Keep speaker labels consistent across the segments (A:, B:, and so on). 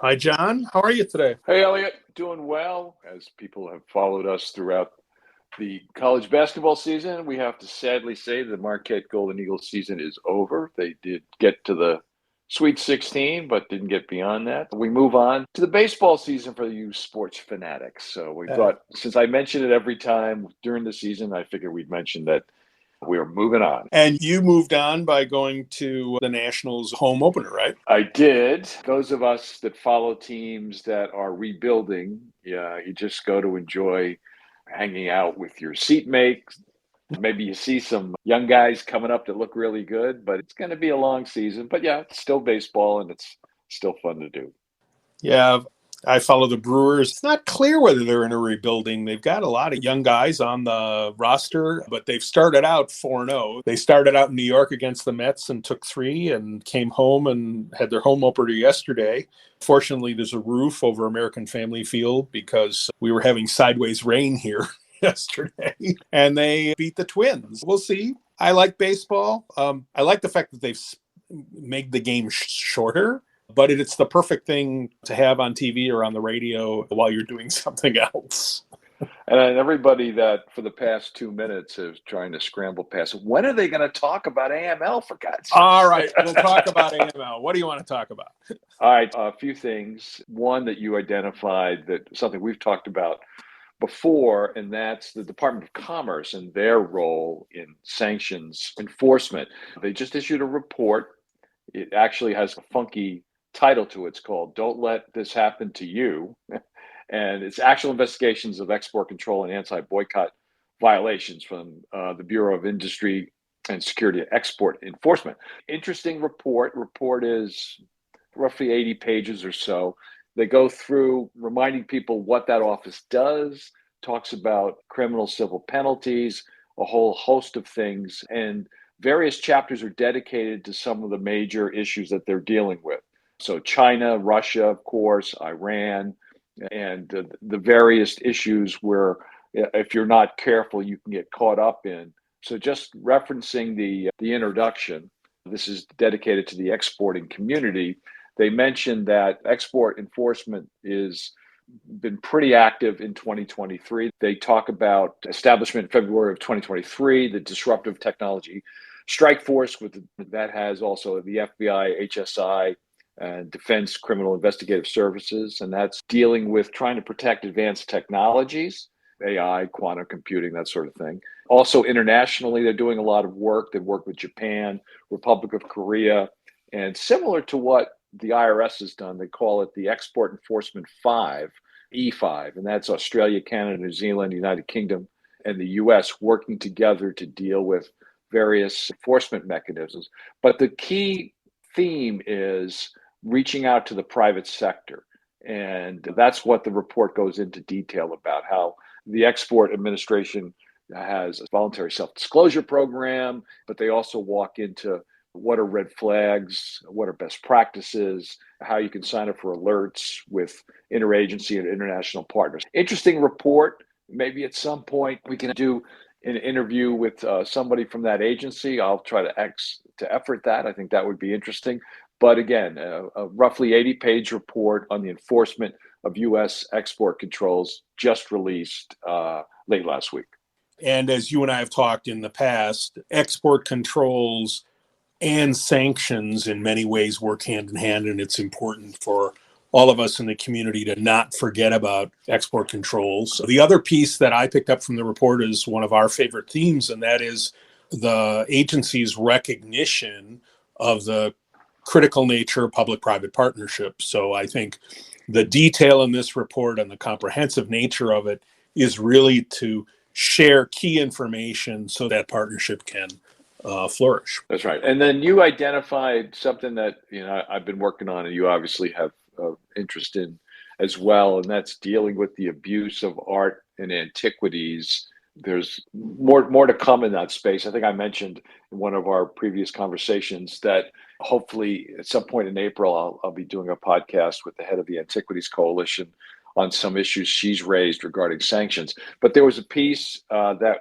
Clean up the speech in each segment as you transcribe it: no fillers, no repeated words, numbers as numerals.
A: Hi, John. How are you today?
B: Hey, Elliot, doing well. As people have followed us throughout the college basketball season, we have to sadly say the Marquette Golden Eagles season is over. They did get to the Sweet 16, but didn't get beyond that. We move on to the baseball season for you sports fanatics. So we
A: Uh,
B: thought, since I mention it every time during the season, I figured we'd mention that we are moving on.
A: and you moved on by going to the Nationals home opener, right?
B: I did. Those of us that follow teams that are rebuilding, yeah, you just go to enjoy hanging out with your seatmates. Maybe you see some young guys coming up that look really good, but it's going to be a long season. But yeah, it's still baseball and it's still fun to do.
A: Yeah, I follow the Brewers. It's not clear whether they're in a rebuilding. They've got a lot of young guys on the roster, but they've started out 4-0. They started out in New York against the Mets and took three and came home and had their home opener yesterday. Fortunately, there's a roof over American Family Field because we were having sideways rain here yesterday, and they beat the Twins. We'll see. I like baseball. I like the fact that they've made the game shorter, but it's the perfect thing to have on TV or on the radio while you're doing something else.
B: And everybody that for the past 2 minutes is trying to scramble past, when are they going to talk about AML, for God's
A: All
B: sakes?
A: right, we'll talk about AML. What do you want to talk about?
B: All right, a few things. One that you identified, that something we've talked about before, and that's the Department of Commerce and their role in sanctions enforcement. They just issued a report. It actually has a funky title to it. It's called Don't Let This Happen to You. And it's actual investigations of export control and anti-boycott violations from the Bureau of Industry and Security Export Enforcement. Interesting report. Report is roughly 80 pages or so. They go through reminding people what that office does, talks about criminal civil penalties, a whole host of things, and various chapters are dedicated to some of the major issues that they're dealing with. So China, Russia, of course, Iran, and the various issues where if you're not careful, you can get caught up in. So just referencing the introduction, this is dedicated to the exporting community. They mentioned that export enforcement is been pretty active in 2023. They talk about establishment in February of 2023, the Disruptive Technology Strike Force, that has also the FBI, HSI, and Defense Criminal Investigative Services, and that's dealing with trying to protect advanced technologies, AI, quantum computing, that sort of thing. Also internationally, they're doing a lot of work. They've worked with Japan, Republic of Korea, and similar to what the IRS has done, they call it the Export Enforcement 5, E5, and that's Australia, Canada, New Zealand, United Kingdom, and the US working together to deal with various enforcement mechanisms. But the key theme is reaching out to the private sector. And that's what the report goes into detail about, how the Export Administration has a voluntary self-disclosure program, but they also walk into what are red flags, what are best practices, how you can sign up for alerts with interagency and international partners. Interesting report. Maybe at some point we can do an interview with somebody from that agency. I'll try to effort that. I think that would be interesting. But again, a roughly 80-page report on the enforcement of U.S. export controls just released late last week.
A: And as you and I have talked in the past, export controls and sanctions in many ways work hand in hand, and it's important for all of us in the community to not forget about export controls. The other piece that I picked up from the report is one of our favorite themes, and that is the agency's recognition of the critical nature of public-private partnerships. So I think the detail in this report and the comprehensive nature of it is really to share key information so that partnership can flourish.
B: That's right. And then you identified something that I've been working on, and you obviously have interest in as well, and that's dealing with the abuse of art and antiquities. There's more to come in that space. I think I mentioned in one of our previous conversations that hopefully at some point in April, I'll be doing a podcast with the head of the Antiquities Coalition on some issues she's raised regarding sanctions. But there was a piece that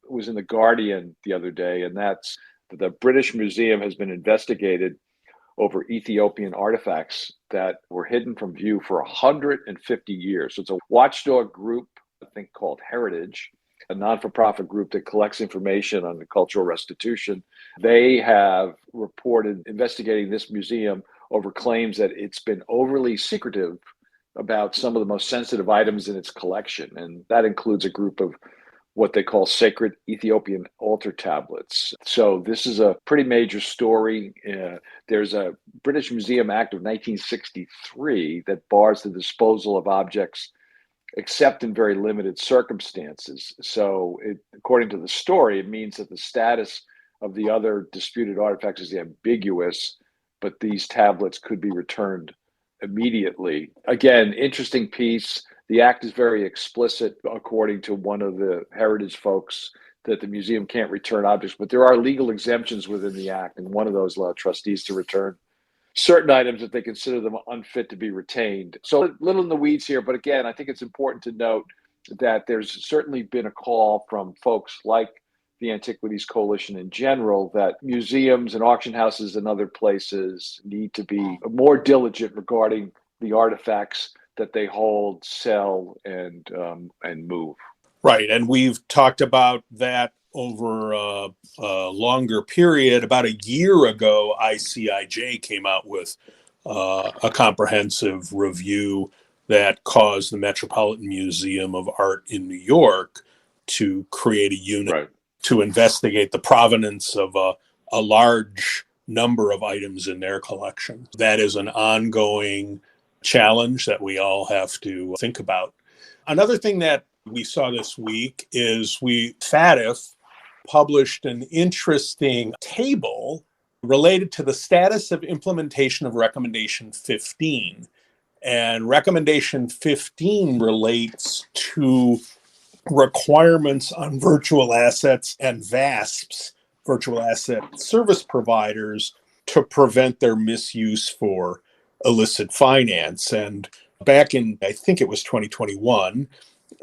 B: was in The Guardian the other day, and that's the British Museum has been investigated over Ethiopian artifacts that were hidden from view for 150 years. So it's a watchdog group, I think, called Heritage, a non-for-profit group that collects information on the cultural restitution. They have reported investigating this museum over claims that it's been overly secretive about some of the most sensitive items in its collection. And that includes a group of what they call sacred Ethiopian altar tablets. So this is a pretty major story. There's a British Museum Act of 1963 that bars the disposal of objects except in very limited circumstances. So according to the story, it means that the status of the other disputed artifacts is ambiguous, but these tablets could be returned immediately. Again, interesting piece. The act is very explicit, according to one of the heritage folks, that the museum can't return objects, but there are legal exemptions within the act, and one of those allows trustees to return certain items if they consider them unfit to be retained. So a little in the weeds here, but again, I think it's important to note that there's certainly been a call from folks like the Antiquities Coalition in general that museums and auction houses and other places need to be more diligent regarding the artifacts that they hold, sell, and move.
A: Right. And we've talked about that over a longer period. About a year ago, ICIJ came out with a comprehensive review that caused the Metropolitan Museum of Art in New York to create a unit to investigate the provenance of a large number of items in their collection. That is an ongoing challenge that we all have to think about. Another thing that we saw this week is FATF published an interesting table related to the status of implementation of Recommendation 15. And Recommendation 15 relates to requirements on virtual assets and VASPs, virtual asset service providers, to prevent their misuse for illicit finance. And back in, I think it was 2021,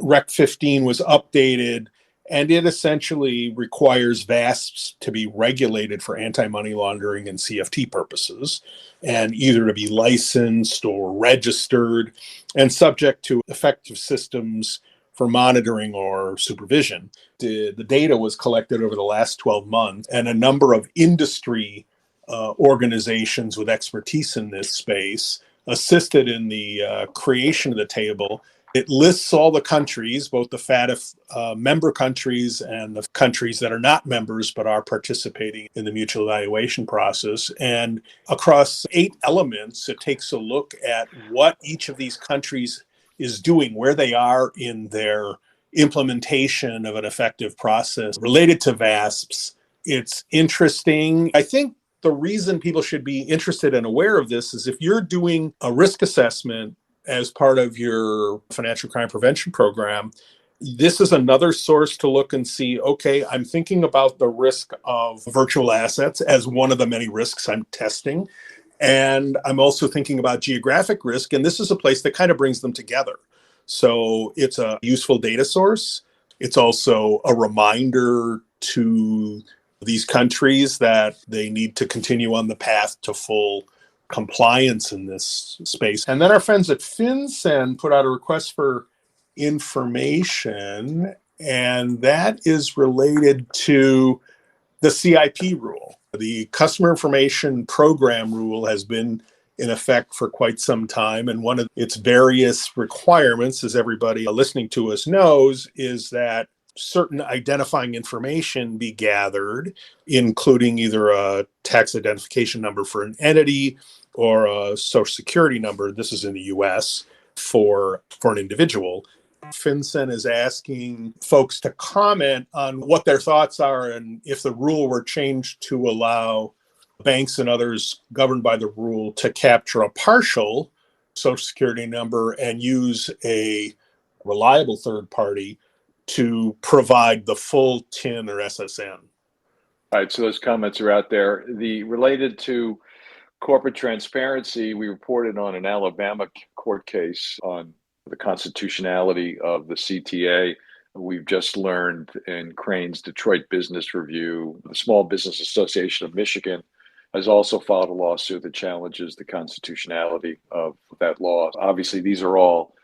A: Rec 15 was updated, and it essentially requires VASPs to be regulated for anti-money laundering and CFT purposes, and either to be licensed or registered and subject to effective systems for monitoring or supervision. The data was collected over the last 12 months, and a number of industry organizations with expertise in this space assisted in the creation of the table. It lists all the countries, both the FATF member countries and the countries that are not members but are participating in the mutual evaluation process. And across 8 elements, it takes a look at what each of these countries is doing, where they are in their implementation of an effective process related to VASPs. It's interesting. I think the reason people should be interested and aware of this is if you're doing a risk assessment as part of your financial crime prevention program, this is another source to look and see, okay, I'm thinking about the risk of virtual assets as one of the many risks I'm testing. And I'm also thinking about geographic risk, and this is a place that kind of brings them together. So it's a useful data source. It's also a reminder to these countries that they need to continue on the path to full compliance in this space. And then our friends at FinCEN put out a request for information, and that is related to the CIP rule. The Customer Information Program rule has been in effect for quite some time, and one of its various requirements, as everybody listening to us knows, is that certain identifying information be gathered, including either a tax identification number for an entity or a social security number. This is in the US for an individual. FinCEN is asking folks to comment on what their thoughts are and if the rule were changed to allow banks and others governed by the rule to capture a partial social security number and use a reliable third party to provide the full TIN or SSN.
B: All right, so those comments are out there. The related to corporate transparency, we reported on an Alabama court case on the constitutionality of the CTA. We've just learned in Crane's Detroit Business Review, the Small Business Association of Michigan has also filed a lawsuit that challenges the constitutionality of that law. Obviously, these are all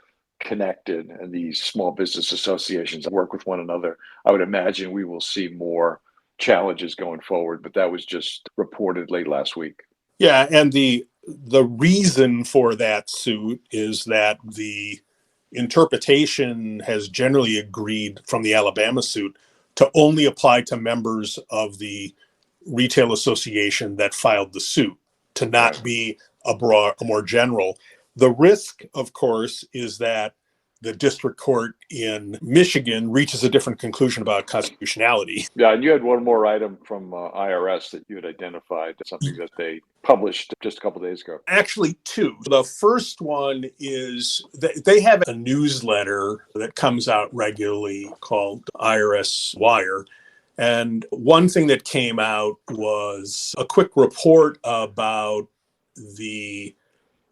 B: connected, and these small business associations work with one another. I would imagine we will see more challenges going forward, but that was just reported late last week.
A: Yeah, and the reason for that suit is that the interpretation has generally agreed from the Alabama suit to only apply to members of the retail association that filed the suit, to not be a more general. The risk, of course, is that the district court in Michigan reaches a different conclusion about constitutionality.
B: Yeah, and you had one more item from IRS that you had identified, something that they published just a couple of days ago.
A: Actually, two. The first one is that they have a newsletter that comes out regularly called IRS Wire. And one thing that came out was a quick report about the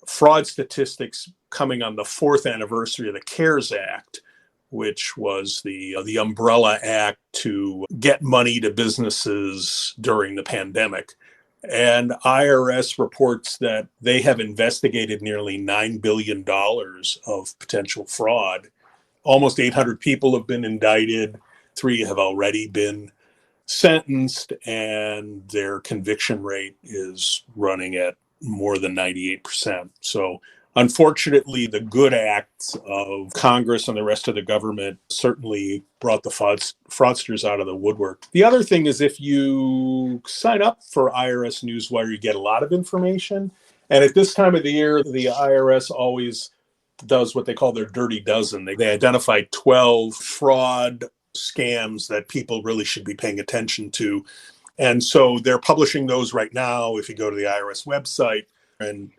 A: fraud statistics coming on the fourth anniversary of the CARES Act, which was the umbrella act to get money to businesses during the pandemic. And IRS reports that they have investigated nearly $9 billion of potential fraud. Almost 800 people have been indicted. 3 have already been sentenced, and their conviction rate is running at more than 98%. So unfortunately, the good acts of Congress and the rest of the government certainly brought the fraudsters out of the woodwork. The other thing is, if you sign up for IRS Newswire, you get a lot of information. And at this time of the year, the IRS always does what they call their dirty dozen. They identify 12 fraud scams that people really should be paying attention to. And so they're publishing those right now. If you go to the IRS website and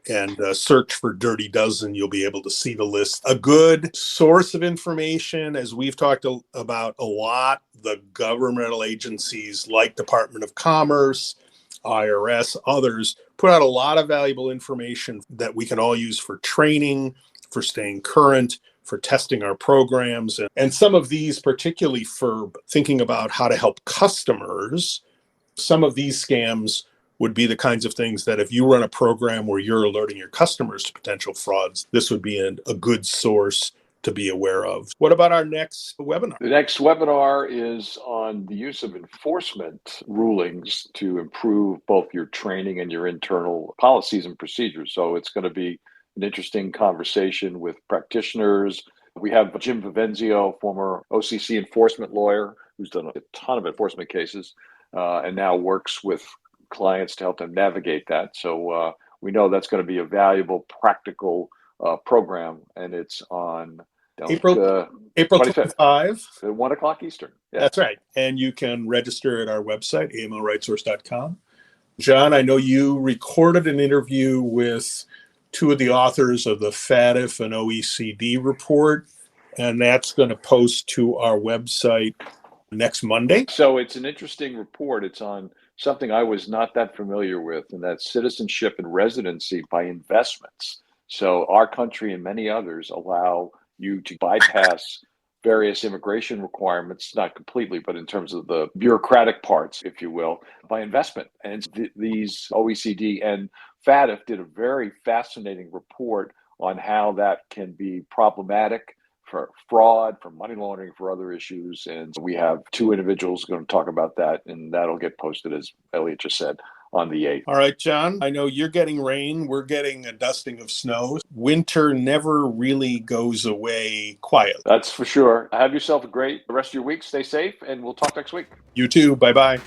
A: search for Dirty Dozen, you'll be able to see the list. A good source of information, as we've talked about a lot, the governmental agencies like Department of Commerce, IRS, others, put out a lot of valuable information that we can all use for training, for staying current, for testing our programs. And some of these, particularly for thinking about how to help customers, some of these scams would be the kinds of things that if you run a program where you're alerting your customers to potential frauds, this would be a good source to be aware of. What about our next webinar?
B: The next webinar is on the use of enforcement rulings to improve both your training and your internal policies and procedures. So it's going to be an interesting conversation with practitioners. We have Jim Vivenzio, former OCC enforcement lawyer, who's done a ton of enforcement cases and now works with clients to help them navigate that. So we know that's going to be a valuable, practical program, and it's on
A: April 25
B: at 1 o'clock Eastern.
A: Yeah. That's right. And you can register at our website, amlrightsource.com. John, I know you recorded an interview with 2 of the authors of the FATF and OECD report, and that's going to post to our website next Monday.
B: So it's an interesting report. It's on something I was not that familiar with, and that's citizenship and residency by investments. So our country and many others allow you to bypass various immigration requirements, not completely, but in terms of the bureaucratic parts, if you will, by investment. And these OECD and FATF did a very fascinating report on how that can be problematic for fraud, for money laundering, for other issues. And we have 2 individuals going to talk about that, and that'll get posted, as Elliot just said, on the 8th.
A: All right, John, I know you're getting rain. We're getting a dusting of snow. Winter never really goes away quietly.
B: That's for sure. Have yourself a great rest of your week. Stay safe, and we'll talk next week.
A: You too. Bye-bye.